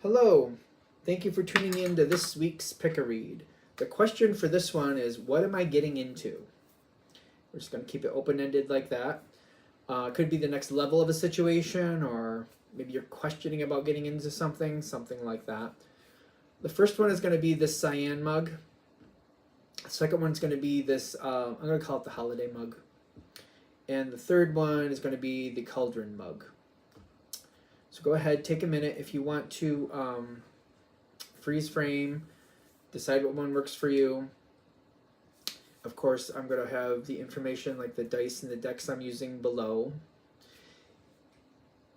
Hello, thank you for tuning in to this week's Pick-a-Read. The question for this one is, what am I getting into? We're just going to keep it open-ended like that. Could be the next level of a situation, or maybe you're questioning about getting into something like that. The first one is going to be this Cyan Mug. The second one's going to be this, I'm going to call it the Holiday Mug. And the third one is going to be the Cauldron Mug. So go ahead, take a minute if you want to freeze frame, decide what one works for you. Of course, I'm going to have the information like the dice and the decks I'm using below.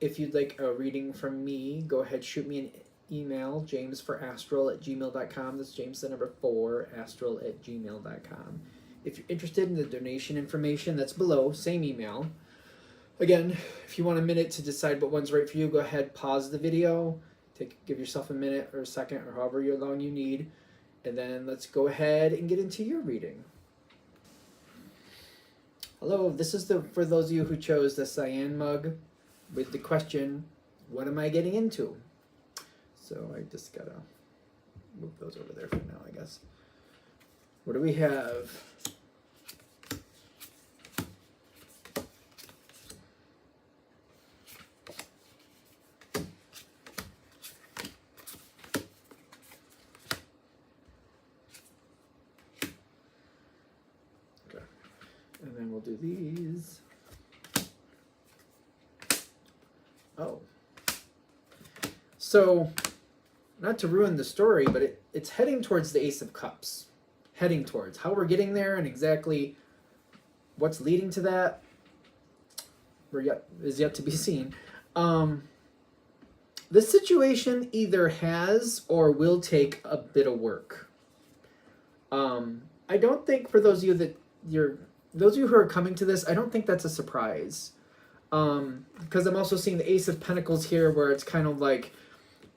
If you'd like a reading from me, go ahead, shoot me an email, jamesforastral@gmail.com. That's James the number 4, astral@gmail.com. If you're interested in the donation information, that's below, same email. Again, if you want a minute to decide what one's right for you, go ahead, pause the video, give yourself a minute or a second or however long you need, and then let's go ahead and get into your reading. Hello, this is for those of you who chose the Cyan Mug with the question, what am I getting into? So I just gotta move those over there for now, I guess. What do we have? And then we'll do these. Oh. So, not to ruin the story, but it's heading towards the Ace of Cups. Heading towards. How we're getting there and exactly what's leading to that is yet to be seen. This situation either has or will take a bit of work. I don't think for those of you who are coming to this, I don't think that's a surprise. Because I'm also seeing the Ace of Pentacles here where it's kind of like,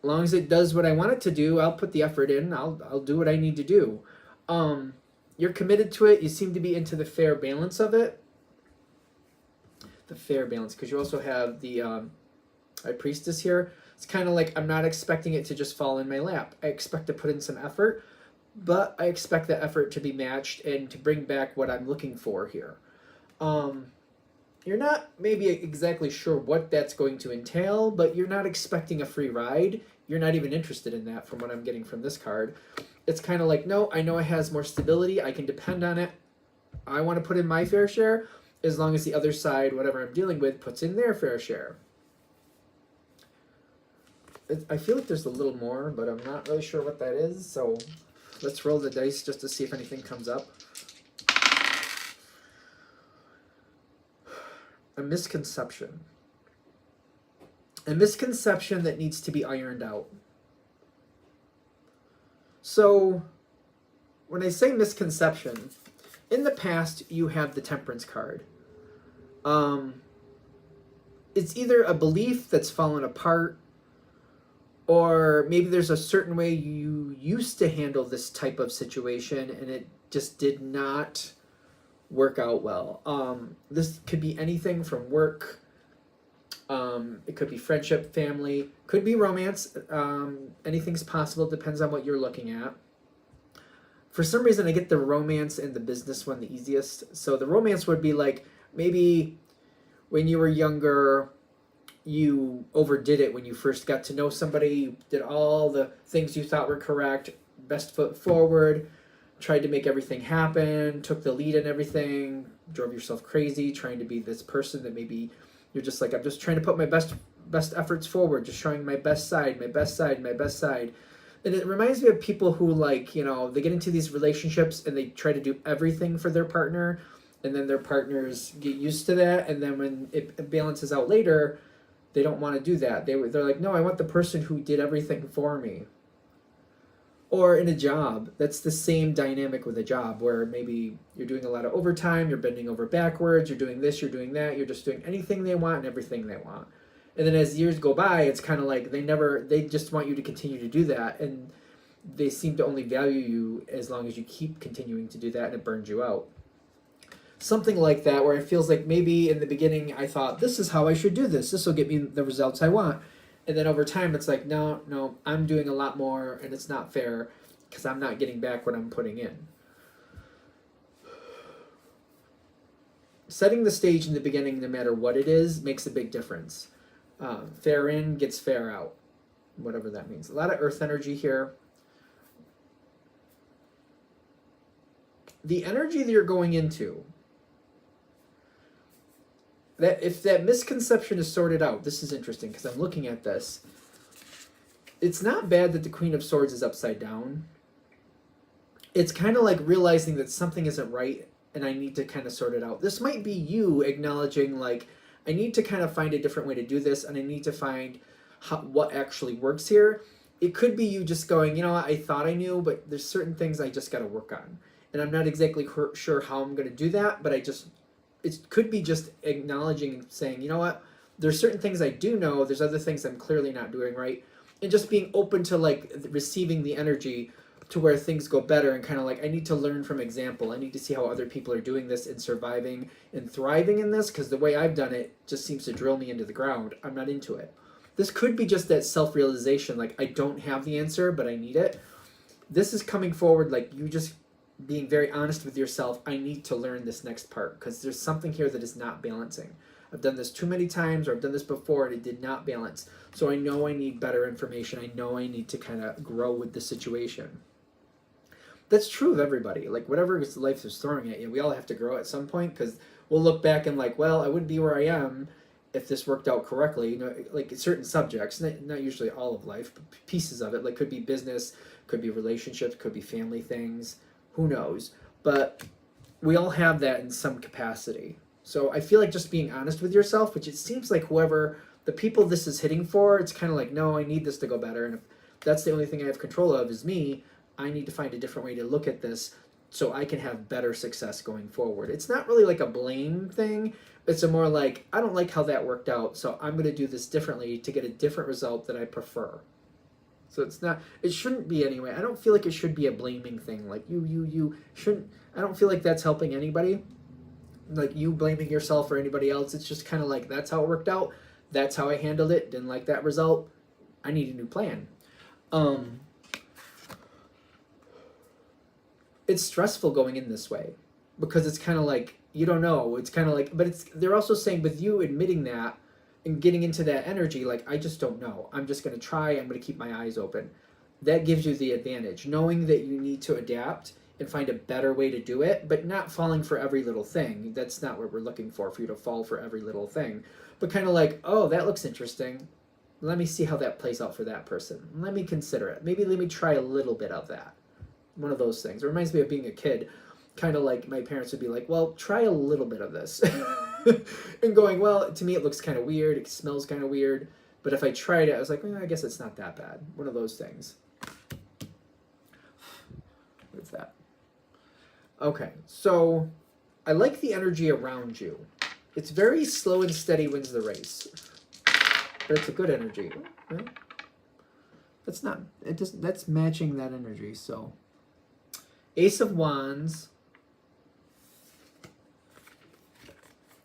as long as it does what I want it to do, I'll put the effort in, I'll do what I need to do. You're committed to it, you seem to be into the fair balance of it. The fair balance, because you also have the High Priestess here. It's kind of like, I'm not expecting it to just fall in my lap. I expect to put in some effort, but I expect the effort to be matched and to bring back what I'm looking for here. You're not maybe exactly sure what that's going to entail, but you're not expecting a free ride. You're not even interested in that from what I'm getting from this card. It's kind of like, no, I know it has more stability. I can depend on it. I want to put in my fair share as long as the other side, whatever I'm dealing with, puts in their fair share. I feel like there's a little more, but I'm not really sure what that is, so let's roll the dice just to see if anything comes up. A misconception. A misconception that needs to be ironed out. So, when I say misconception, in the past you have the Temperance card. It's either a belief that's fallen apart, or maybe there's a certain way you used to handle this type of situation and it just did not work out well. This could be anything from work, it could be friendship, family, could be romance. Anything's possible, depends on what you're looking at. For some reason I get the romance and the business one the easiest. So the romance would be like, maybe when you were younger, you overdid it when you first got to know somebody, you did all the things you thought were correct, best foot forward, tried to make everything happen, took the lead in everything, drove yourself crazy, trying to be this person that maybe you're just like, I'm just trying to put my best efforts forward, just showing my best side, my best side, my best side. And it reminds me of people who, like, you know, they get into these relationships and they try to do everything for their partner, and then their partners get used to that, and then when it balances out later, they don't want to do that. They're like, no, I want the person who did everything for me. Or in a job, that's the same dynamic with a job where maybe you're doing a lot of overtime, you're bending over backwards, you're doing this, you're doing that, you're just doing anything they want and everything they want. And then as years go by, it's kind of like they just want you to continue to do that, and they seem to only value you as long as you keep continuing to do that, and it burns you out. Something like that, where it feels like maybe in the beginning I thought, this is how I should do this. This will get me the results I want. And then over time, it's like, no, I'm doing a lot more, and it's not fair because I'm not getting back what I'm putting in. Setting the stage in the beginning, no matter what it is, makes a big difference. Fair in gets fair out, whatever that means. A lot of earth energy here. The energy that you're going into, that if that misconception is sorted out, this is interesting because I'm looking at this. It's not bad that the Queen of Swords is upside down. It's kind of like realizing that something isn't right and I need to kind of sort it out. This might be you acknowledging, like, I need to kind of find a different way to do this, and I need to find what actually works here. It could be you just going, you know what, I thought I knew, but there's certain things I just got to work on. And I'm not exactly sure how I'm going to do that, but it could be just acknowledging and saying, you know what, there's certain things I do know, there's other things I'm clearly not doing right. And just being open to, like, receiving the energy to where things go better, and kind of like, I need to learn from example. I need to see how other people are doing this and surviving and thriving in this, because the way I've done it just seems to drill me into the ground. I'm not into it. This could be just that self-realization, like, I don't have the answer, but I need it. This is coming forward like you just being very honest with yourself. I need to learn this next part because there's something here that is not balancing. I've done this too many times, or I've done this before and it did not balance. So I know I need better information. I know I need to kind of grow with the situation. That's true of everybody. Like, whatever life is throwing at you, we all have to grow at some point, because we'll look back and like, well, I wouldn't be where I am if this worked out correctly. You know, like certain subjects, not usually all of life, but pieces of it. Like, could be business, could be relationships, could be family things. Who knows? But we all have that in some capacity. So I feel like just being honest with yourself, which it seems like the people this is hitting for, it's kind of like, no, I need this to go better. And if that's the only thing I have control of is me, I need to find a different way to look at this so I can have better success going forward. It's not really like a blame thing. It's a more like, I don't like how that worked out, so I'm going to do this differently to get a different result that I prefer. So it shouldn't be anyway. I don't feel like it should be a blaming thing. Like, you shouldn't, I don't feel like that's helping anybody. Like, you blaming yourself or anybody else. It's just kind of like, that's how it worked out. That's how I handled it. Didn't like that result. I need a new plan. It's stressful going in this way because it's kind of like, you don't know. It's kind of like, but they're also saying with you admitting that and getting into that energy, like, I just don't know. I'm just going to try. I'm going to keep my eyes open. That gives you the advantage, knowing that you need to adapt and find a better way to do it, but not falling for every little thing. That's not what we're looking for you to fall for every little thing, but kind of like, oh, that looks interesting. Let me see how that plays out for that person. Let me consider it. Maybe let me try a little bit of that. One of those things. It reminds me of being a kid. Kind of like my parents would be like, well, try a little bit of this. And going, well, to me it looks kind of weird. It smells kind of weird. But if I tried it, I was like, I guess it's not that bad. One of those things. What's that? Okay, so I like the energy around you. It's very slow and steady wins the race. But it's a good energy. Right? That's matching that energy, so. Ace of Wands.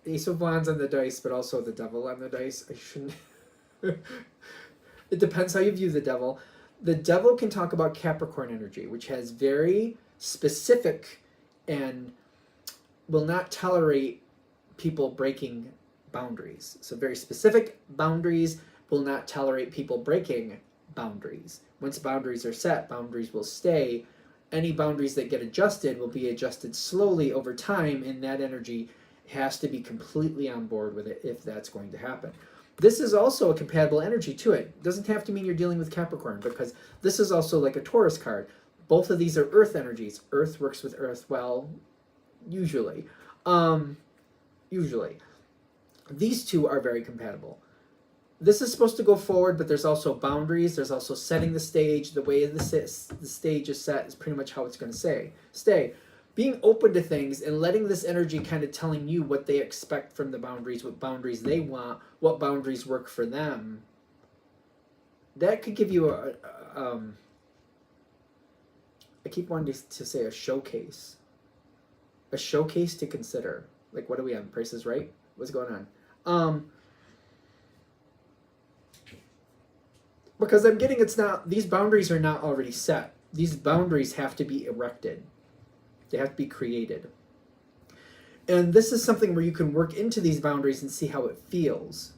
Ace of Wands on the dice, but also the Devil on the dice. I shouldn't. It depends how you view the Devil. The Devil can talk about Capricorn energy, which has very specific and will not tolerate people breaking boundaries. So very specific boundaries, will not tolerate people breaking boundaries. Once boundaries are set, boundaries will stay. Any boundaries that get adjusted will be adjusted slowly over time, and that energy has to be completely on board with it if that's going to happen. This is also a compatible energy to it. It doesn't have to mean you're dealing with Capricorn, because this is also like a Taurus card. Both of these are earth energies. Earth works with earth well, usually. Usually. These two are very compatible. This is supposed to go forward, but there's also boundaries. There's also setting the stage. The way the stage is set is pretty much how it's going to stay. Being open to things and letting this energy kind of telling you what they expect from the boundaries, what boundaries they want, what boundaries work for them. That could give you I keep wanting to say a showcase. A showcase to consider. Like, what do we have? Price is Right? What's going on? Because I'm getting it's not, these boundaries are not already set. These boundaries have to be erected. They have to be created. And this is something where you can work into these boundaries and see how it feels.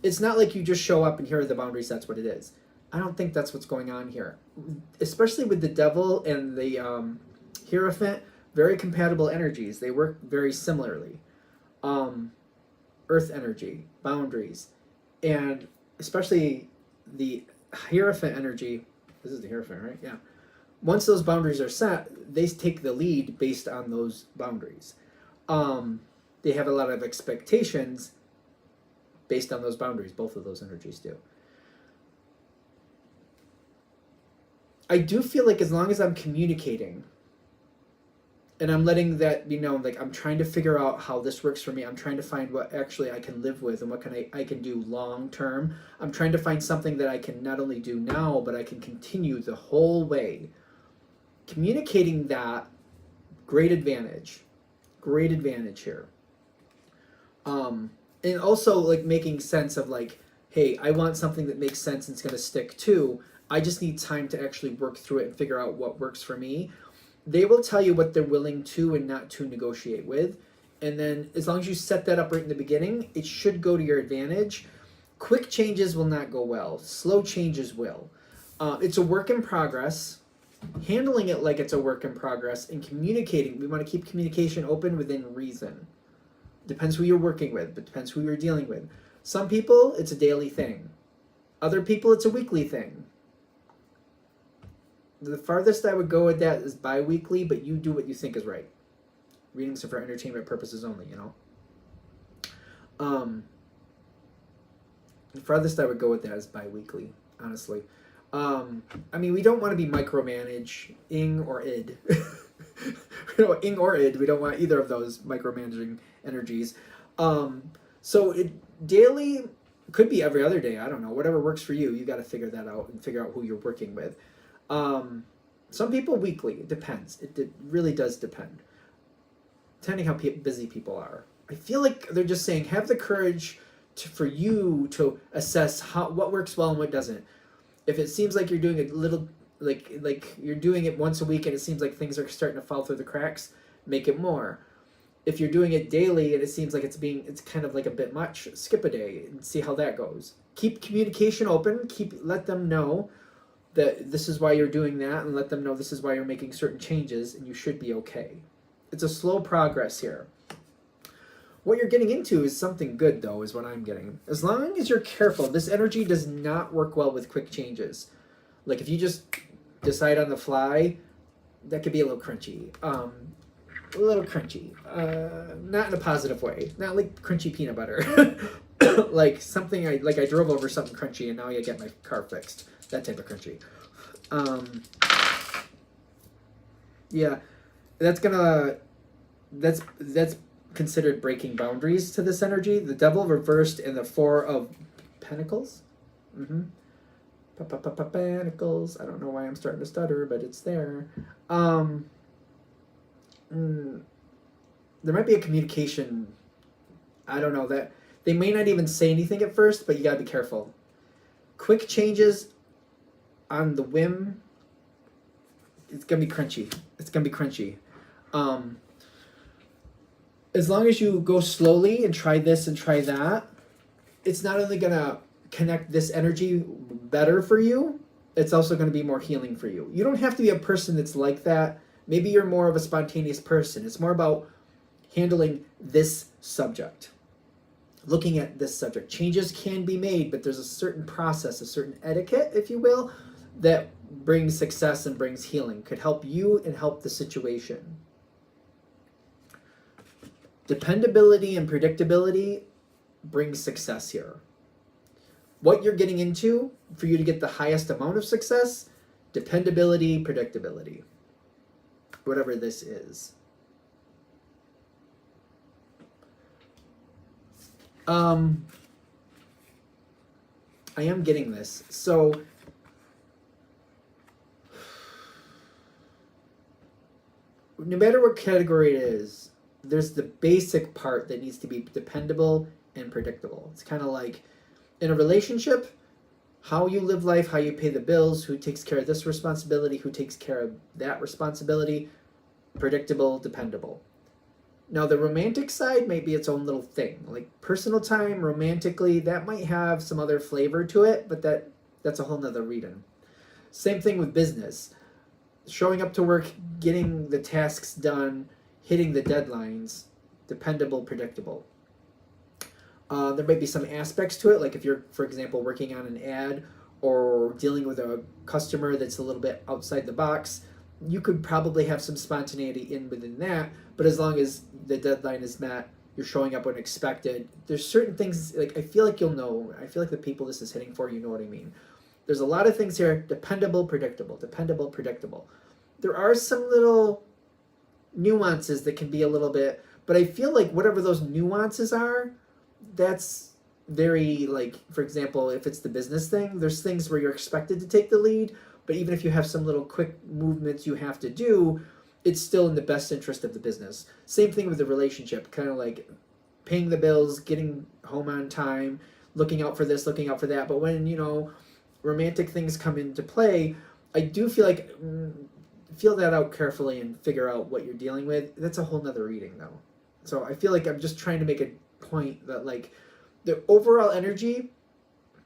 It's not like you just show up and here are the boundaries, that's what it is. I don't think that's what's going on here. Especially with the devil and the Hierophant, very compatible energies. They work very similarly. Earth energy, boundaries, and especially the Hierophant energy. This is the Hierophant, right? Yeah. Once those boundaries are set, they take the lead based on those boundaries. They have a lot of expectations based on those boundaries. Both of those energies do. I do feel like as long as I'm communicating and I'm letting that be known, like I'm trying to figure out how this works for me. I'm trying to find what actually I can live with and what I can do long term. I'm trying to find something that I can not only do now, but I can continue the whole way. Communicating that, great advantage here. And also like making sense of like, hey, I want something that makes sense and it's going to stick too. I just need time to actually work through it and figure out what works for me. They will tell you what they're willing to and not to negotiate with. And then as long as you set that up right in the beginning, it should go to your advantage. Quick changes will not go well. Slow changes will. It's a work in progress. Handling it like it's a work in progress and communicating. We want to keep communication open within reason. Depends who you're working with, but depends who you're dealing with. Some people, it's a daily thing. Other people, it's a weekly thing. The farthest I would go with that is bi-weekly, but you do what you think is right. Readings are for entertainment purposes only, you know. The farthest I would go with that is bi-weekly, honestly. I mean, we don't want to be micromanaging or id. Ing or id, we don't want either of those micromanaging energies. So it daily could be every other day. I don't know. Whatever works for you, you got to figure that out and figure out who you're working with. Some people weekly. It depends. It really does depend. Depending how busy people are. I feel like they're just saying have the courage for you to assess what works well and what doesn't. If it seems like you're doing a little, like you're doing it once a week and it seems like things are starting to fall through the cracks, make it more. If you're doing it daily and it seems like it's kind of like a bit much, skip a day and see how that goes. Keep communication open. Let them know that this is why you're doing that, and let them know this is why you're making certain changes, and you should be okay. It's a slow progress here. What you're getting into is something good, though, is what I'm getting. As long as you're careful, this energy does not work well with quick changes. Like if you just decide on the fly, that could be a little crunchy. Not in a positive way. Not like crunchy peanut butter. Like something I drove over something crunchy and now I get my car fixed. That type of crunchy. Yeah, that's considered breaking boundaries to this energy. The devil reversed in the Four of Pentacles. Pentacles. I don't know why I'm starting to stutter, but it's there. There might be a communication. I don't know that they may not even say anything at first, but you gotta be careful. Quick changes on the whim. It's gonna be crunchy. As long as you go slowly and try this and try that, it's not only gonna connect this energy better for you, it's also gonna be more healing for you. You don't have to be a person that's like that. Maybe you're more of a spontaneous person. It's more about handling this subject. Looking at this subject. Changes can be made, but there's a certain process, a certain etiquette, if you will, that brings success and brings healing. Could help you and help the situation. Dependability and predictability brings success here. What you're getting into for you to get the highest amount of success, dependability, predictability. Whatever this is. I am getting this. So no matter what category it is, there's the basic part that needs to be dependable and predictable. It's kind of like in a relationship, how you live life, how you pay the bills, who takes care of this responsibility, who takes care of that responsibility. Predictable, dependable. Now the romantic side might be its own little thing. Like personal time, romantically, that might have some other flavor to it, but that's a whole nother reading. Same thing with business. Showing up to work, getting the tasks done, hitting the deadlines, dependable, predictable. There might be some aspects to it, like if you're, for example, working on an ad or dealing with a customer that's a little bit outside the box, you could probably have some spontaneity within that, but as long as the deadline is met, you're showing up when expected. There's certain things, like I feel like you'll know, I feel like the people this is hitting for, you know what I mean. There's a lot of things here, dependable, predictable, dependable, predictable. There are some little nuances that can be a little bit, but I feel like whatever those nuances are, that's very, like, for example, if it's the business thing, there's things where you're expected to take the lead, but even if you have some little quick movements you have to do, it's still in the best interest of the business. Same thing with the relationship, kind of like paying the bills, getting home on time, looking out for this, looking out for that. But when, you know, romantic things come into play, I do feel like, feel that out carefully and figure out what you're dealing with. That's a whole nother reading though. So I feel like I'm just trying to make a point that like the overall energy,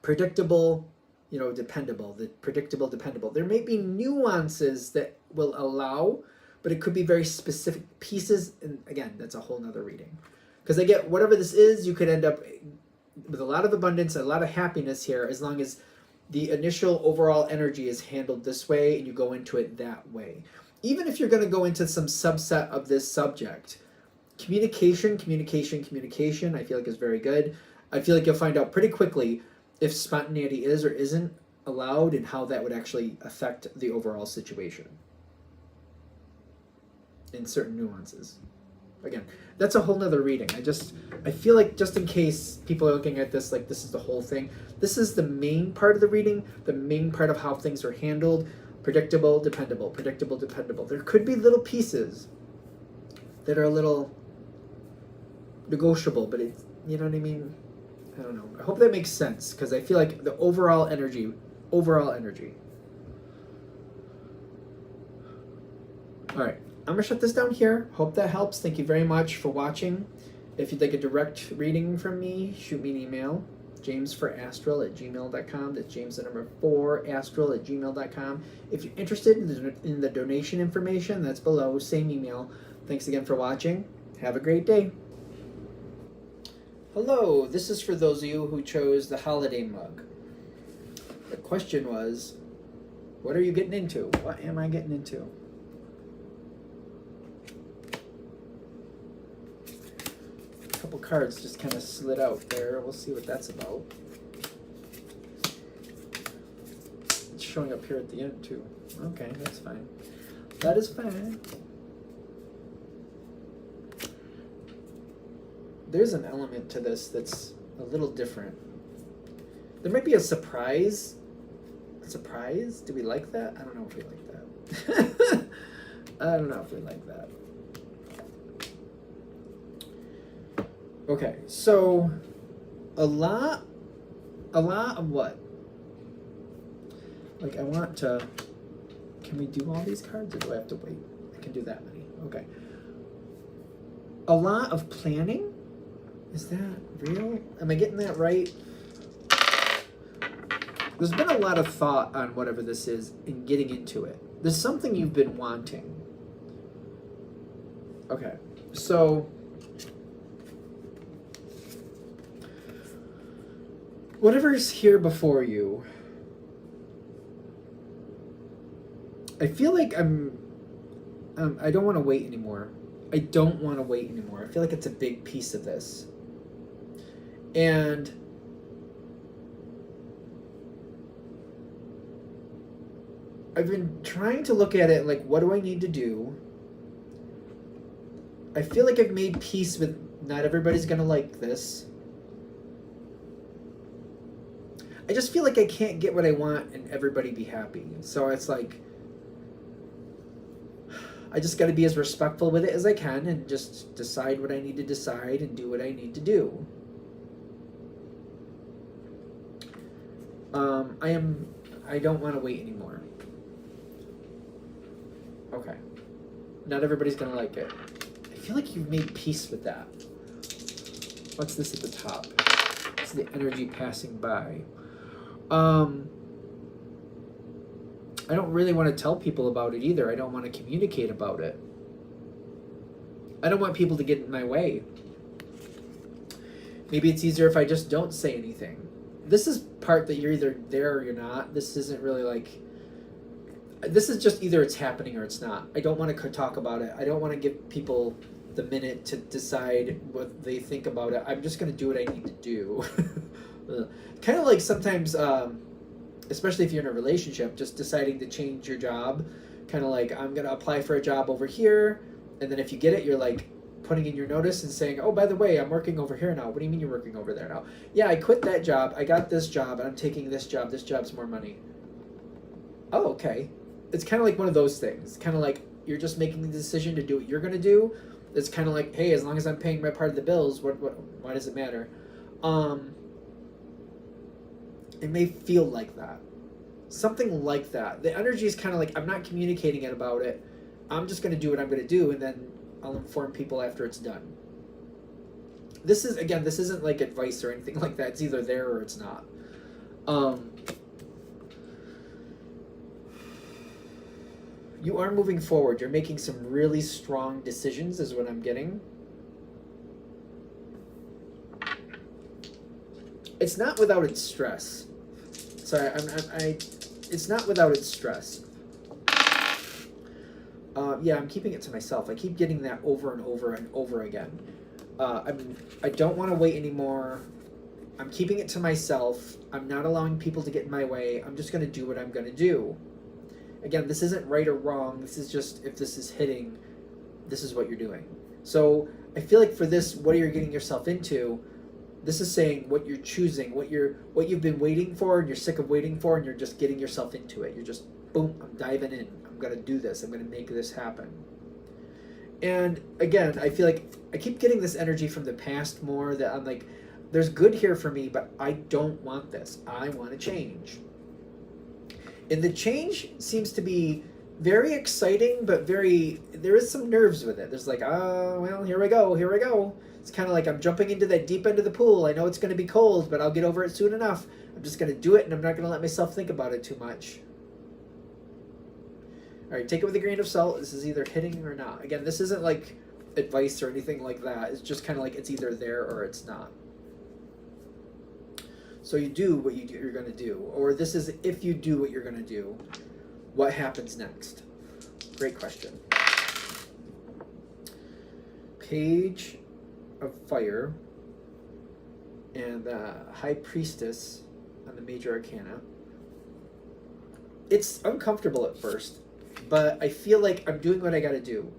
predictable, you know, dependable, the predictable, dependable. There may be nuances that will allow, but it could be very specific pieces. And again, that's a whole nother reading. Because I get whatever this is, you could end up with a lot of abundance, a lot of happiness here, as long as the initial overall energy is handled this way and you go into it that way. Even if you're going to go into some subset of this subject, communication, I feel like is very good. I feel like you'll find out pretty quickly if spontaneity is or isn't allowed and how that would actually affect the overall situation in certain nuances. Again, that's a whole nother reading. I feel like just in case people are looking at this like this is the whole thing, this is the main part of the reading, the main part of how things are handled. Predictable, dependable, predictable, dependable. There could be little pieces that are a little negotiable, but it's, you know what I mean? I don't know. I hope that makes sense, because I feel like the overall energy. All right, I'm gonna shut this down here. Hope that helps. Thank you very much for watching. If you'd like a direct reading from me, shoot me an email, jamesforastral@gmail.com. That's James the number 4 astral@gmail.com. If you're interested in the donation information, that's below, same email. Thanks again for watching. Have a great day. Hello, this is for those of you who chose the holiday mug. The question was, what are you getting into? What am I getting into? A couple cards just kind of slid out there. We'll see what that's about. It's showing up here at the end too. Okay, that's fine. That is fine. There's an element to this that's a little different. There might be a surprise. A surprise? Do we like that? I don't know if we like that. I don't know if we like that. Okay, so a lot of what? Like I want to, can we do all these cards or do I have to wait? I can do that many. Okay. A lot of planning? Is that real? Am I getting that right? There's been a lot of thought on whatever this is in getting into it. There's something you've been wanting. Okay, so whatever's here before you, I feel like I don't want to wait anymore. I don't want to wait anymore. I feel like it's a big piece of this. And I've been trying to look at it like, what do I need to do? I feel like I've made peace with not everybody's going to like this. I just feel like I can't get what I want and everybody be happy. So it's like, I just got to be as respectful with it as I can and just decide what I need to decide and do what I need to do. I don't want to wait anymore. Okay. Not everybody's gonna like it. I feel like you've made peace with that. What's this at the top? It's the energy passing by. I don't really want to tell people about it either. I don't want to communicate about it. I don't want people to get in my way. Maybe it's easier if I just don't say anything. This is part that you're either there or you're not. This isn't really like... This is just either it's happening or it's not. I don't want to talk about it. I don't want to give people the minute to decide what they think about it. I'm just going to do what I need to do. Kind of like sometimes, especially if you're in a relationship, just deciding to change your job. Kind of like, I'm going to apply for a job over here. And then if you get it, you're like putting in your notice and saying, oh, by the way, I'm working over here now. What do you mean you're working over there now? Yeah, I quit that job. I got this job and I'm taking this job. This job's more money. Oh, okay. It's kind of like one of those things. Kind of like you're just making the decision to do what you're going to do. It's kind of like, hey, as long as I'm paying my part of the bills, why does it matter? It may feel like that. Something like that. The energy is kind of like, I'm not communicating it about it. I'm just going to do what I'm going to do, and then I'll inform people after it's done. This is, again, this isn't like advice or anything like that. It's either there or it's not. You are moving forward. You're making some really strong decisions is what I'm getting. It's not without its stress. Sorry, it's not without its stress. Yeah, I'm keeping it to myself. I keep getting that over and over and over again. I don't want to wait anymore. I'm keeping it to myself. I'm not allowing people to get in my way. I'm just going to do what I'm going to do. Again, this isn't right or wrong. This is just, if this is hitting, this is what you're doing. So I feel like for this, what you're getting yourself into, this is saying what you're choosing, what you've been waiting for and you're sick of waiting for, and you're just getting yourself into it. You're just, boom, I'm diving in. I'm going to do this. I'm going to make this happen. And again, I feel like I keep getting this energy from the past more, that I'm like, there's good here for me, but I don't want this. I want to change. And the change seems to be very exciting, but there is some nerves with it. There's like, oh, well, here we go. It's kind of like I'm jumping into that deep end of the pool. I know it's going to be cold, but I'll get over it soon enough. I'm just going to do it, and I'm not going to let myself think about it too much. All right, take it with a grain of salt. This is either hitting or not. Again, this isn't like advice or anything like that. It's just kind of like it's either there or it's not. So you do what you're going to do. Or this is if you do what you're going to do, what happens next? Great question. Page of Fire and the High Priestess on the Major Arcana. It's uncomfortable at first, but I feel like I'm doing what I got to do.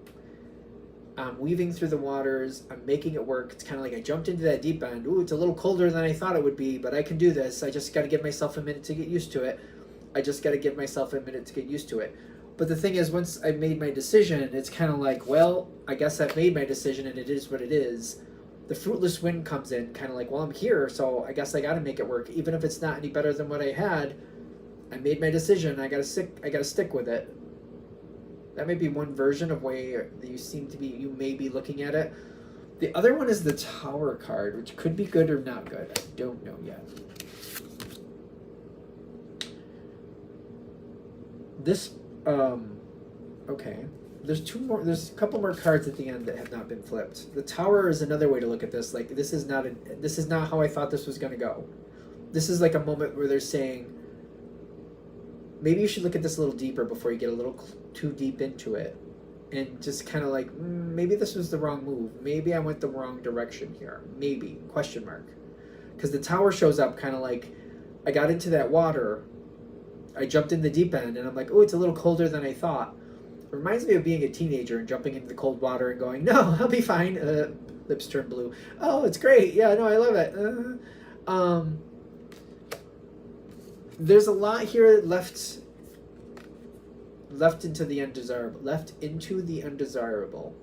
I'm weaving through the waters. I'm making it work. It's kind of like I jumped into that deep end. Ooh, it's a little colder than I thought it would be, but I can do this. I just got to give myself a minute to get used to it. But the thing is, once I made my decision, it's kind of like, well, I guess I've made my decision and it is what it is. The fruitless wind comes in, kind of like, well, I'm here, so I guess I got to make it work. Even if it's not any better than what I had, I made my decision. I got to stick with it. That may be one version of way that you may be looking at it. The other one is the Tower card, which could be good or not good. I don't know yet. This, okay. There's a couple more cards at the end that have not been flipped. The Tower is another way to look at this. Like, this is not how I thought this was going to go. This is like a moment where they're saying, maybe you should look at this a little deeper before you get a little too deep into it. And just kind of like, maybe this was the wrong move. Maybe I went the wrong direction here. Maybe, question mark. Because the Tower shows up kind of like, I got into that water, I jumped in the deep end, and I'm like, oh, it's a little colder than I thought. It reminds me of being a teenager and jumping into the cold water and going, no, I'll be fine. Lips turn blue. Oh, it's great. Yeah, no, I love it. There's a lot here left into the undesirable. Left into the undesirable.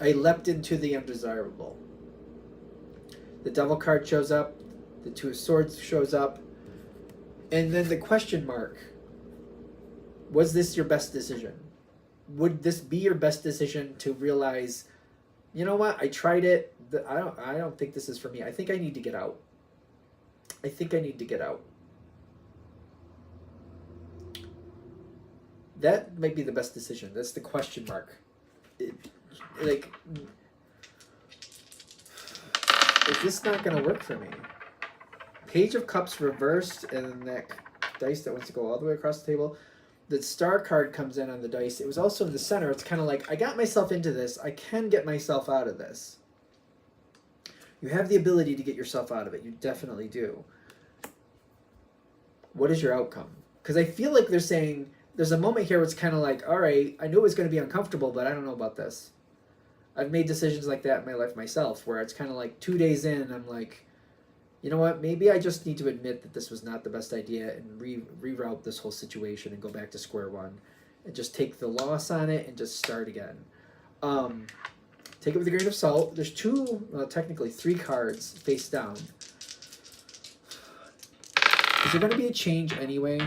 I leapt into the undesirable. The Devil card shows up. The Two of Swords shows up. And then the question mark, was this your best decision? Would this be your best decision to realize, you know what, I tried it, I don't think this is for me. I think I need to get out. I think I need to get out. That might be the best decision. That's the question mark. Like, is this not going to work for me? Page of Cups reversed, and then that dice that wants to go all the way across the table. The star card comes in on the dice. It was also in the center. It's kind of like, I got myself into this. I can get myself out of this. You have the ability to get yourself out of it. You definitely do. What is your outcome? Because I feel like they're saying, there's a moment here where it's kind of like, all right, I knew it was going to be uncomfortable, but I don't know about this. I've made decisions like that in my life myself, where it's kind of like 2 days in, I'm like, you know what, maybe I just need to admit that this was not the best idea and reroute this whole situation and go back to square one and just take the loss on it and just start again. Take it with a grain of salt. There's technically three cards face down. Is there going to be a change anyway?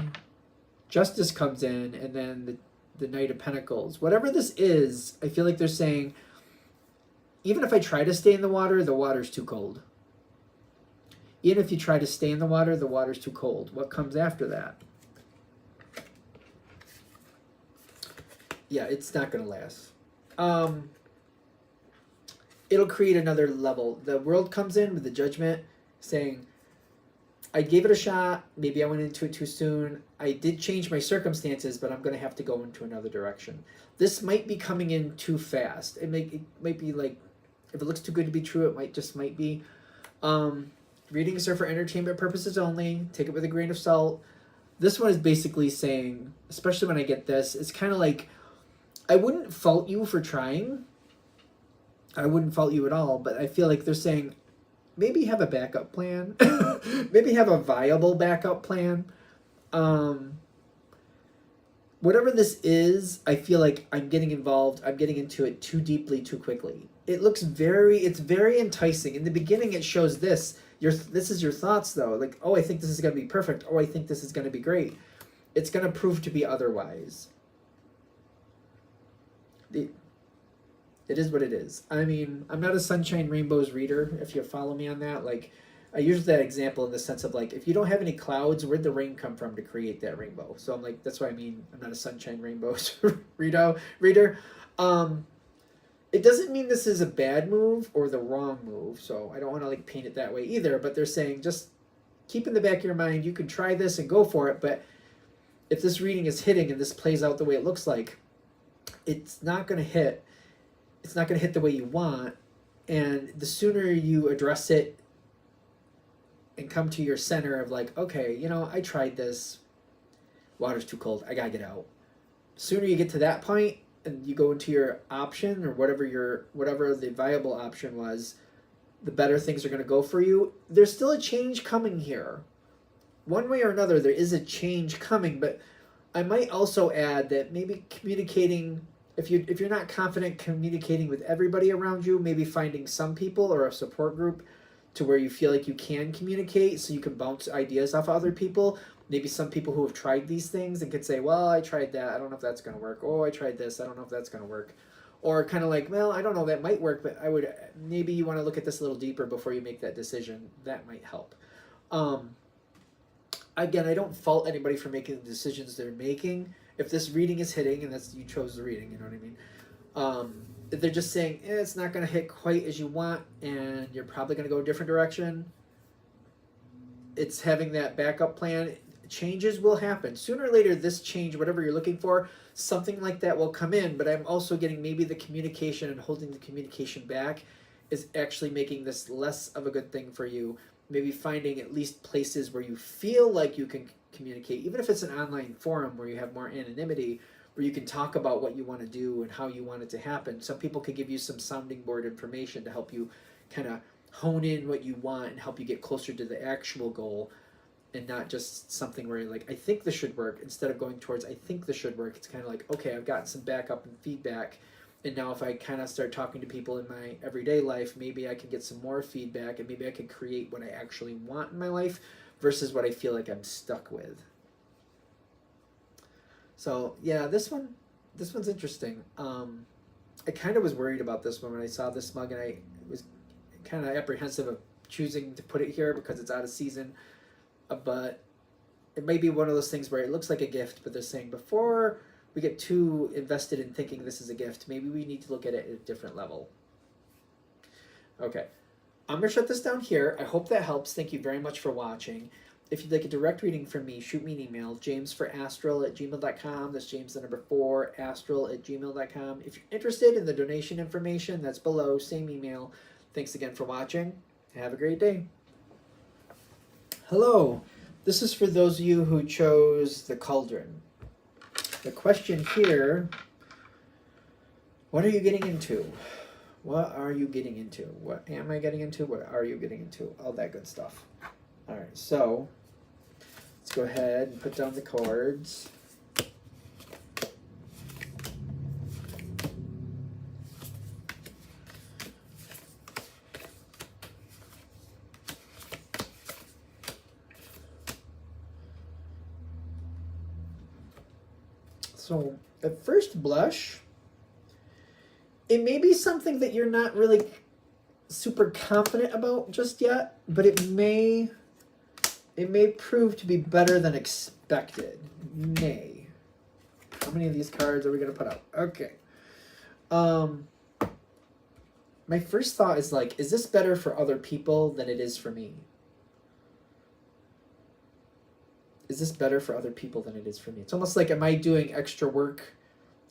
Justice comes in, and then the Knight of Pentacles. Whatever this is, I feel like they're saying, even if I try to stay in the water's too cold. Even if you try to stay in the water's too cold. What comes after that? Yeah, it's not going to last. It'll create another level. The World comes in with the Judgment saying, I gave it a shot. Maybe I went into it too soon. I did change my circumstances, but I'm going to have to go into another direction. This might be coming in too fast. It might be like, if it looks too good to be true, it might be. Readings are for entertainment purposes only. Take it with a grain of salt. This one is basically saying, especially when I get this, it's kind of like, I wouldn't fault you for trying. I wouldn't fault you at all, but I feel like they're saying, maybe have a backup plan. Maybe have a viable backup plan. Whatever this is, I feel like I'm getting involved. I'm getting into it too deeply, too quickly. It's very enticing. In the beginning, it shows this. This is your thoughts, though. Like, oh, I think this is going to be perfect. Oh, I think this is going to be great. It's going to prove to be otherwise. It is what it is. I mean, I'm not a sunshine rainbows reader, if you follow me on that. Like, I use that example in the sense of, like, if you don't have any clouds, where'd the rain come from to create that rainbow? So I'm like, that's what I mean. I'm not a sunshine rainbows reader. It doesn't mean this is a bad move or the wrong move, so I don't want to like paint it that way either, but they're saying just keep in the back of your mind, you can try this and go for it, but if this reading is hitting and this plays out the way it looks like, it's not going to hit. It's not going to hit the way you want, and the sooner you address it and come to your center of like, okay, you know, I tried this, water's too cold, I gotta get out. Sooner you get to that point, and you go into your option or whatever the viable option was, the better things are going to go for you. There's still a change coming here. One way or another, there is a change coming, but I might also add that maybe communicating, if you're not confident communicating with everybody around you, maybe finding some people or a support group to where you feel like you can communicate so you can bounce ideas off other people. Maybe some people who have tried these things and could say, well, I tried that. I don't know if that's going to work. Oh, I tried this. I don't know if that's going to work. Or kind of like, well, I don't know, that might work, but maybe you want to look at this a little deeper before you make that decision. That might help. Again, I don't fault anybody for making the decisions they're making. If this reading is hitting, and you chose the reading, you know what I mean? If they're just saying, it's not going to hit quite as you want, and you're probably going to go a different direction, it's having that backup plan. Changes will happen. Sooner or later, this change, whatever you're looking for, something like that will come in, but I'm also getting maybe the communication and holding the communication back is actually making this less of a good thing for you. Maybe finding at least places where you feel like you can communicate, even if it's an online forum where you have more anonymity, where you can talk about what you want to do and how you want it to happen. Some people could give you some sounding board information to help you kind of hone in what you want and help you get closer to the actual goal, and not just something where you're like, I think this should work, instead of going towards, I think this should work. It's kind of like, okay, I've gotten some backup and feedback, and now if I kind of start talking to people in my everyday life, maybe I can get some more feedback, and maybe I can create what I actually want in my life versus what I feel like I'm stuck with. So yeah, this one's interesting. I kind of was worried about this one when I saw this mug, and I was kind of apprehensive of choosing to put it here because it's out of season. But it may be one of those things where it looks like a gift, but they're saying before we get too invested in thinking this is a gift, maybe we need to look at it at a different level. Okay, I'm going to shut this down here. I hope that helps. Thank you very much for watching. If you'd like a direct reading from me, shoot me an email, jamesforastral@gmail.com. That's James the number 4, astral@gmail.com. If you're interested in the donation information, that's below, same email. Thanks again for watching. Have a great day. Hello. This is for those of you who chose the Cauldron. The question here, what are you getting into? What are you getting into? What am I getting into? What are you getting into? All that good stuff. All right, so let's go ahead and put down the cards. So at first blush, it may be something that you're not really super confident about just yet, but it may prove to be better than expected. May. How many of these cards are we going to put out? Okay. My first thought is like, is this better for other people than it is for me? Is this better for other people than it is for me? It's almost like, am I doing extra work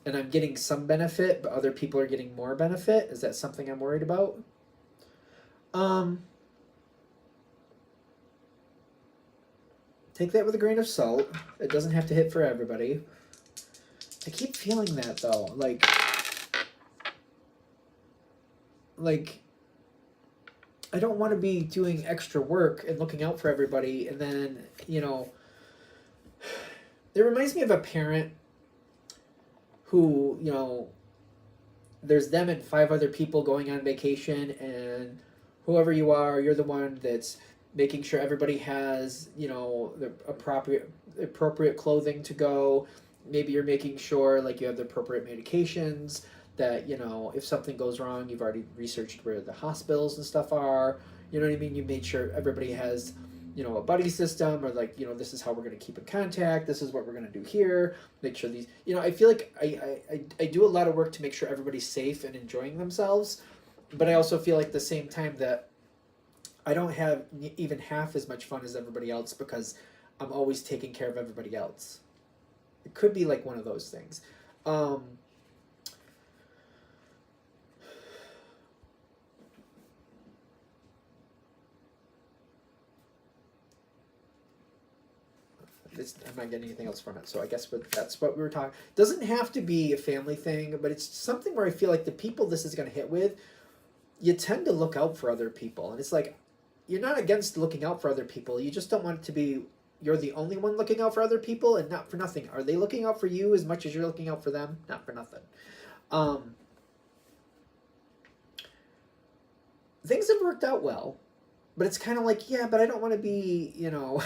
and I'm getting some benefit, but other people are getting more benefit? Is that something I'm worried about? Take that with a grain of salt. It doesn't have to hit for everybody. I keep feeling that though. Like I don't want to be doing extra work and looking out for everybody, and then, you know, it reminds me of a parent who, you know, there's them and 5 other people going on vacation, and whoever you are, you're the one that's making sure everybody has, you know, the appropriate clothing to go. Maybe you're making sure like you have the appropriate medications, that, you know, if something goes wrong, you've already researched where the hospitals and stuff are. You know what I mean? You made sure everybody has, you know, a buddy system, or like, you know, this is how we're going to keep in contact. This is what we're going to do here. Make sure these, you know, I feel like I do a lot of work to make sure everybody's safe and enjoying themselves. But I also feel like at the same time that I don't have even half as much fun as everybody else because I'm always taking care of everybody else. It could be like one of those things. I'm not getting anything else from it, so I guess that's what we were talking. Doesn't have to be a family thing, but it's something where I feel like the people this is going to hit with, you tend to look out for other people, and it's like, you're not against looking out for other people. You just don't want it to be you're the only one looking out for other people, and not for nothing. Are they looking out for you as much as you're looking out for them? Not for nothing. Things have worked out well, but it's kind of like, yeah, but I don't want to be, you know.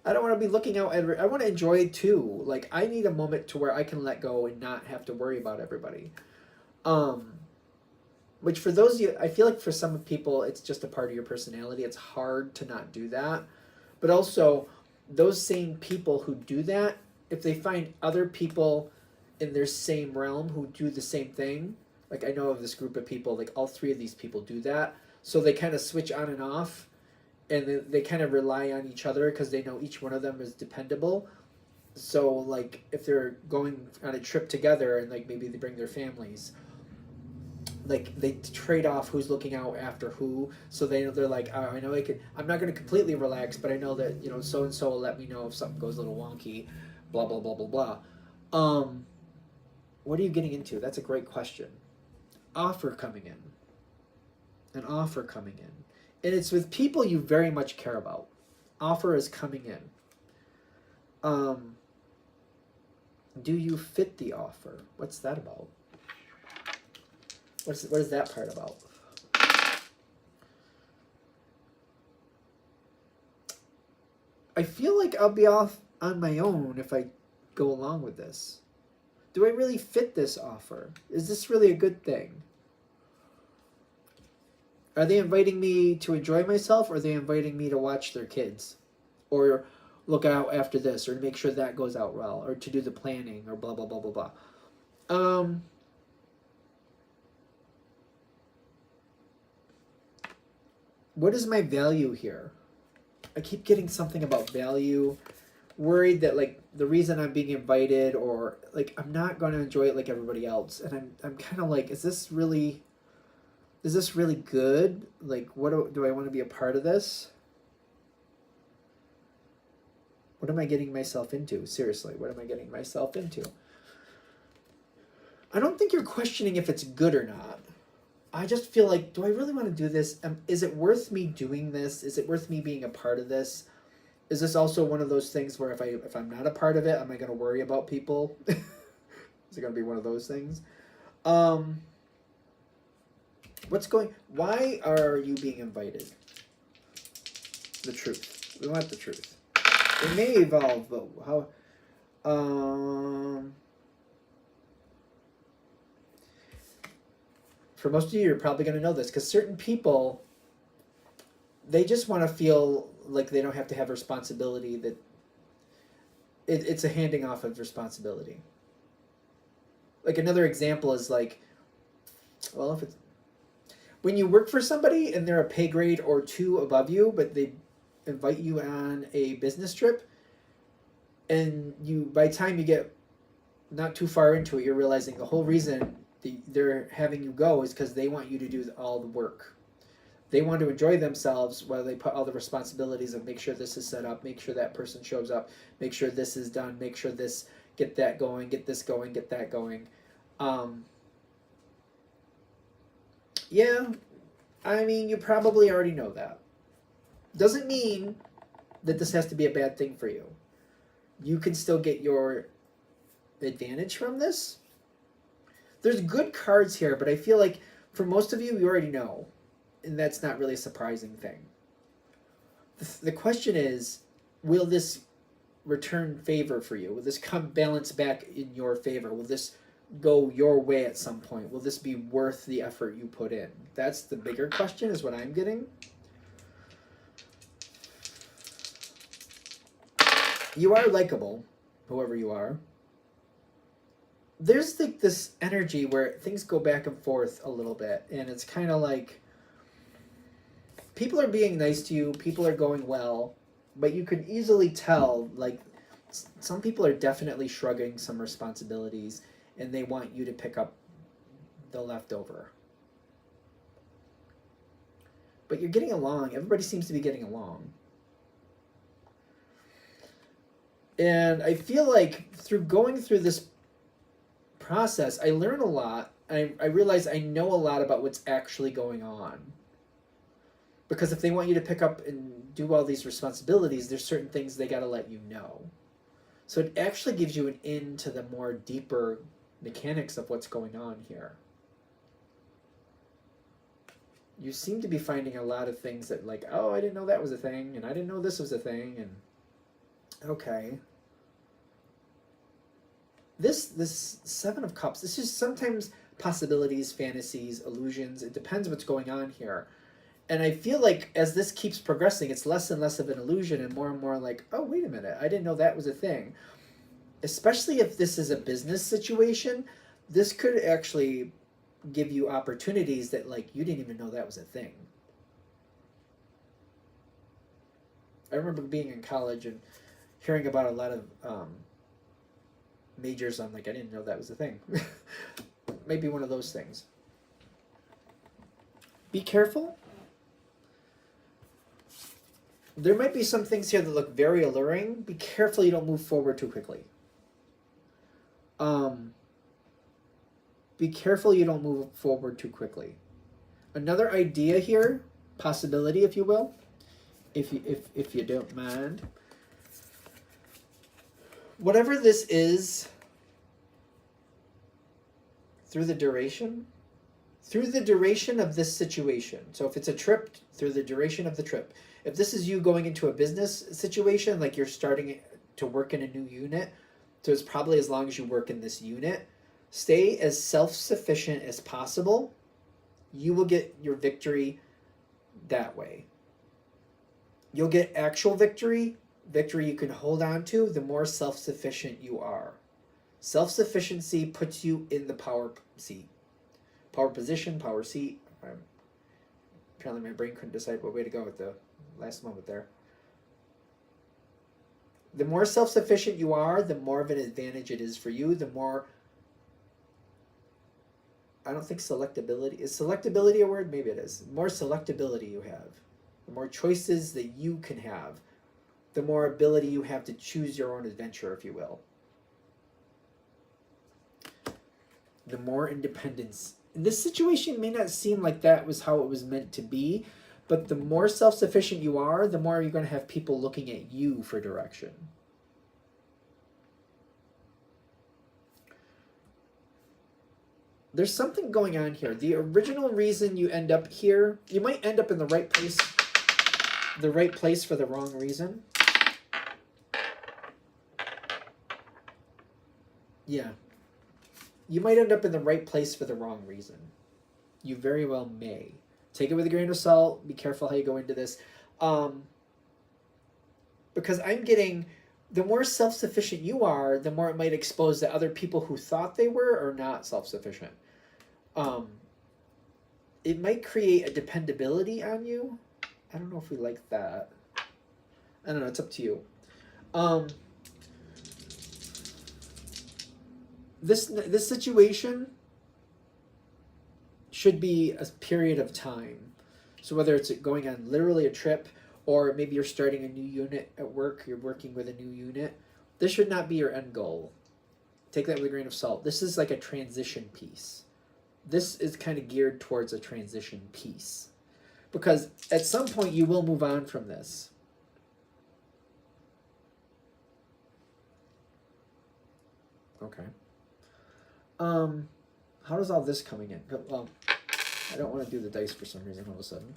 I don't want to be looking out I want to enjoy it too. Like, I need a moment to where I can let go and not have to worry about everybody. Which for those of you, I feel like for some people, it's just a part of your personality. It's hard to not do that. But also, those same people who do that, if they find other people in their same realm who do the same thing, like I know of this group of people, like all 3 of these people do that. So they kind of switch on and off. And they kind of rely on each other because they know each one of them is dependable. So, like, if they're going on a trip together and, like, maybe they bring their families, like, they trade off who's looking out after who. So they're like, oh, I know I'm not going to completely relax, but I know that, you know, so-and-so will let me know if something goes a little wonky, blah, blah, blah, blah, blah. What are you getting into? That's a great question. Offer coming in. An offer coming in. And it's with people you very much care about. Offer is coming in. Do you fit the offer? What's that about? What is that part about? I feel like I'll be off on my own if I go along with this. Do I really fit this offer? Is this really a good thing? Are they inviting me to enjoy myself, or are they inviting me to watch their kids? Or look out after this, or to make sure that goes out well, or to do the planning, or blah, blah, blah, blah, blah. What is my value here? I keep getting something about value. Worried that like the reason I'm being invited, or like I'm not going to enjoy it like everybody else, and I'm kind of like, is this really good? Like, what do I want to be a part of this? What am I getting myself into? Seriously, what am I getting myself into? I don't think you're questioning if it's good or not. I just feel like, do I really want to do this? Is it worth me doing this? Is it worth me being a part of this? Is this also one of those things where if I'm not a part of it, am I going to worry about people? Is it going to be one of those things? Why are you being invited? The truth. We want the truth. It may evolve, but how? For most of you, you're probably going to know this, because certain people, they just want to feel like they don't have to have responsibility, that it's a handing off of responsibility. Like another example is like, well, if it's when you work for somebody and they're a pay grade or two above you, but they invite you on a business trip, and by the time you get not too far into it, you're realizing the whole reason they're having you go is because they want you to do all the work. They want to enjoy themselves while they put all the responsibilities of make sure this is set up, make sure that person shows up, make sure this is done, make sure this, get that going, get this going, get that going. Yeah, I mean, you probably already know that. Doesn't mean that this has to be a bad thing for you. You can still get your advantage from this. There's good cards here, but I feel like for most of you, you already know. And that's not really a surprising thing. The question is, will this return favor for you? Will this come balance back in your favor? Will this go your way at some point? Will this be worth the effort you put in? That's the bigger question, is what I'm getting. You are likable, whoever you are. There's like this energy where things go back and forth a little bit, and it's kind of like people are being nice to you, people are going well, but you can easily tell, like, some people are definitely shrugging some responsibilities, and they want you to pick up the leftover. But you're getting along. Everybody seems to be getting along. And I feel like through going through this process, I learn a lot. I realize I know a lot about what's actually going on. Because if they want you to pick up and do all these responsibilities, there's certain things they got to let you know. So it actually gives you an in to the more deeper mechanics of what's going on here. You seem to be finding a lot of things that, like, oh, I didn't know that was a thing, and I didn't know this was a thing, and okay. This Seven of Cups, this is sometimes possibilities, fantasies, illusions. It depends what's going on here. And I feel like as this keeps progressing, it's less and less of an illusion and more like, oh, wait a minute, I didn't know that was a thing. Especially if this is a business situation, this could actually give you opportunities that, like, you didn't even know that was a thing. I remember being in college and hearing about a lot of majors. I'm like, I didn't know that was a thing. Maybe one of those things. Be careful. There might be some things here that look very alluring. Be careful you don't move forward too quickly. Be careful you don't move forward too quickly. Another idea here, possibility, if you will, if you don't mind. Whatever this is, through the duration, through the duration of this situation. So if it's a trip, through the duration of the trip. If this is you going into a business situation, like you're starting to work in a new unit, so it's probably as long as you work in this unit, stay as self-sufficient as possible. You will get your victory that way. You'll get actual victory you can hold on to the more self-sufficient you are. Self-sufficiency puts you in the power seat. Power position, power seat. Apparently my brain couldn't decide what way to go with the last moment there. The more self-sufficient you are, the more of an advantage it is for you, the more... I don't think selectability... Is selectability a word? Maybe it is. The more selectability you have, the more choices that you can have, the more ability you have to choose your own adventure, if you will. The more independence. In this situation, it may not seem like that was how it was meant to be, but the more self-sufficient you are, the more you're going to have people looking at you for direction. There's something going on here. The original reason you end up here, you might end up in the right place for the wrong reason. Yeah. You might end up in the right place for the wrong reason. You very well may. Take it with a grain of salt. Be careful how you go into this. Because I'm getting, the more self-sufficient you are, the more it might expose that other people who thought they were are not self-sufficient. It might create a dependability on you. I don't know if we like that. I don't know. It's up to you. This situation should be a period of time. So whether it's going on literally a trip, or maybe you're starting a new unit at work, you're working with a new unit, this should not be your end goal. Take that with a grain of salt. This is like a transition piece. This is kind of geared towards a transition piece. Because at some point you will move on from this. Okay. How does all this coming in? Well, I don't want to do the dice for some reason all of a sudden.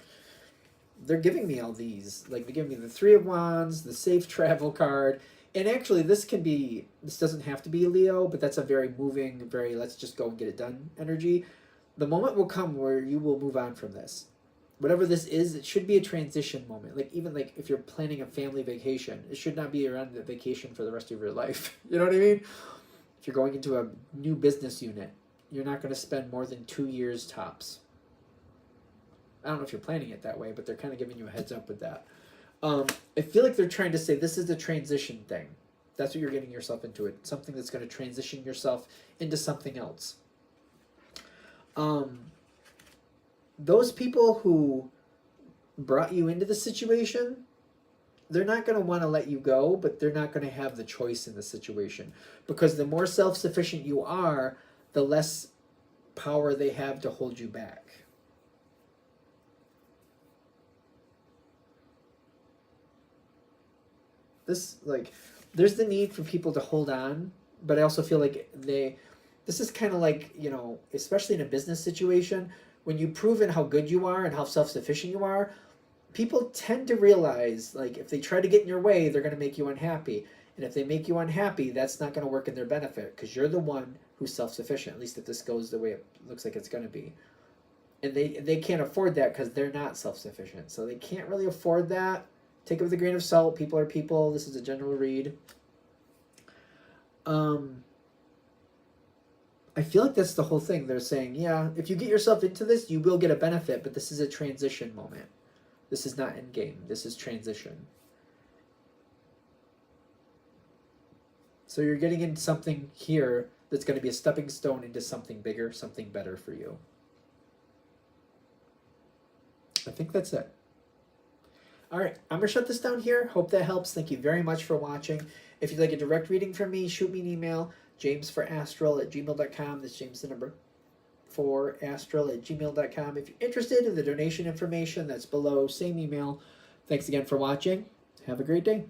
They're giving me all these. Like, they're giving me the Three of Wands, the Safe Travel card. And actually, this doesn't have to be a Leo, but that's a very moving, very let's just go and get it done energy. The moment will come where you will move on from this. Whatever this is, it should be a transition moment. Like, even like if you're planning a family vacation, it should not be around the vacation for the rest of your life. You know what I mean? If you're going into a new business unit, you're not going to spend more than 2 years tops. I don't know if you're planning it that way, but they're kind of giving you a heads up with that. I feel like they're trying to say this is a transition thing. That's what you're getting yourself into. It something that's going to transition yourself into something else. Those people who brought you into the situation, they're not going to want to let you go, but they're not going to have the choice in the situation. Because the more self-sufficient you are, the less power they have to hold you back. This, like, there's the need for people to hold on, but I also feel like this is kind of like, you know, especially in a business situation, when you've proven how good you are and how self-sufficient you are, people tend to realize, like, if they try to get in your way, they're going to make you unhappy. And if they make you unhappy, that's not going to work in their benefit, because you're the one who's self-sufficient, at least if this goes the way it looks like it's going to be. And they can't afford that because they're not self-sufficient. So they can't really afford that. Take it with a grain of salt. People are people. This is a general read. I feel like that's the whole thing. They're saying, yeah, if you get yourself into this, you will get a benefit, but this is a transition moment. This is not endgame. This is transition. So you're getting into something here that's going to be a stepping stone into something bigger, something better for you. I think that's it. All right, I'm going to shut this down here. Hope that helps. Thank you very much for watching. If you'd like a direct reading from me, shoot me an email, jamesforastral@gmail.com. That's James the number 4astral@gmail.com. If you're interested in the donation information, that's below. Same email. Thanks again for watching. Have a great day.